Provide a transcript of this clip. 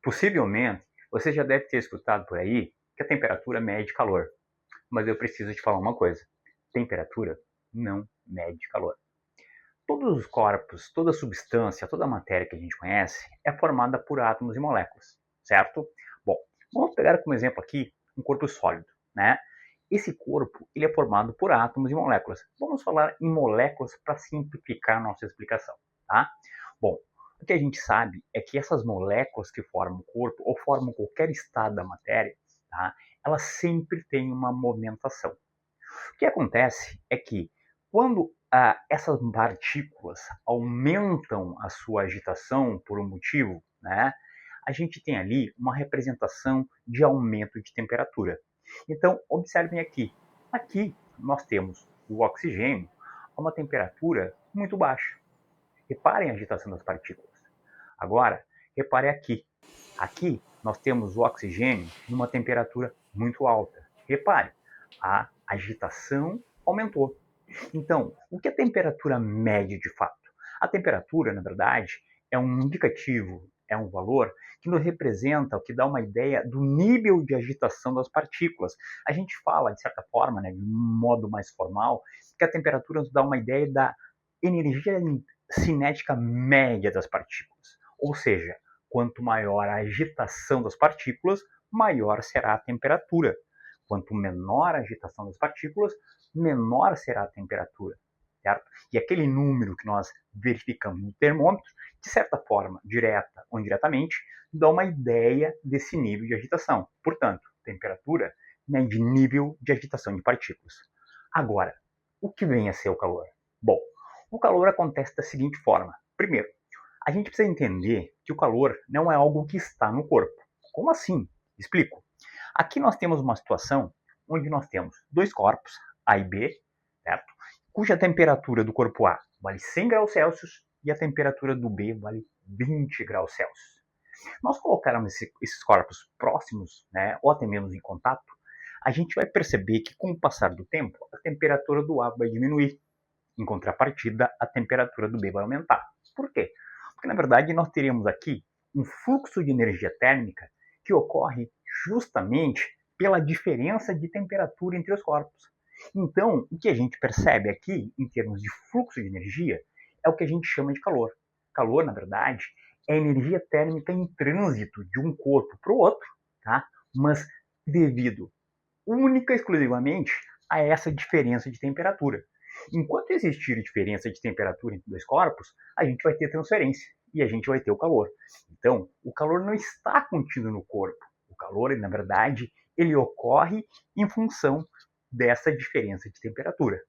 Possivelmente, você já deve ter escutado por aí que a temperatura mede calor. Mas eu preciso te falar uma coisa. Temperatura não mede calor. Todos os corpos, toda substância, toda matéria que a gente conhece é formada por átomos e moléculas, certo? Bom, vamos pegar como exemplo aqui um corpo sólido, né? Esse corpo ele é formado por átomos e moléculas. Vamos falar em moléculas para simplificar a nossa explicação, tá? Bom, o que a gente sabe é que essas moléculas que formam o corpo ou formam qualquer estado da matéria, tá? Elas sempre têm uma movimentação. O que acontece é que quando essas partículas aumentam a sua agitação por um motivo, né, a gente tem ali uma representação de aumento de temperatura. Então, observem aqui. Aqui nós temos o oxigênio a uma temperatura muito baixa. Reparem a agitação das partículas. Agora, reparem aqui. Aqui nós temos o oxigênio numa temperatura muito alta. Repare, a agitação aumentou. Então, o que a temperatura mede de fato? A temperatura, na verdade, é um indicativo, é um valor que nos representa, o que dá uma ideia do nível de agitação das partículas. A gente fala, de certa forma, né, de um modo mais formal, que a temperatura nos dá uma ideia da energia cinética média das partículas. Ou seja, quanto maior a agitação das partículas, maior será a temperatura. Quanto menor a agitação das partículas, menor será a temperatura, certo? E aquele número que nós verificamos no termômetro, de certa forma, direta ou indiretamente, dá uma ideia desse nível de agitação. Portanto, temperatura mede nível de agitação de partículas. Agora, o que vem a ser o calor? Bom, o calor acontece da seguinte forma. Primeiro, a gente precisa entender que o calor não é algo que está no corpo. Como assim? Explico. Aqui nós temos uma situação onde nós temos dois corpos, A e B, certo? Cuja temperatura do corpo A vale 100 graus Celsius e a temperatura do B vale 20 graus Celsius. Nós colocarmos esses corpos próximos, né, ou até mesmo em contato, a gente vai perceber que com o passar do tempo, a temperatura do A vai diminuir. Em contrapartida, a temperatura do B vai aumentar. Por quê? Porque, na verdade, nós teremos aqui um fluxo de energia térmica que ocorre justamente pela diferença de temperatura entre os corpos. Então, o que a gente percebe aqui, em termos de fluxo de energia, é o que a gente chama de calor. Calor, na verdade, é energia térmica em trânsito de um corpo para o outro, tá? Mas devido única e exclusivamente a essa diferença de temperatura. Enquanto existir diferença de temperatura entre dois corpos, a gente vai ter transferência e a gente vai ter o calor. Então, o calor não está contido no corpo. O calor, na verdade, ele ocorre em função dessa diferença de temperatura.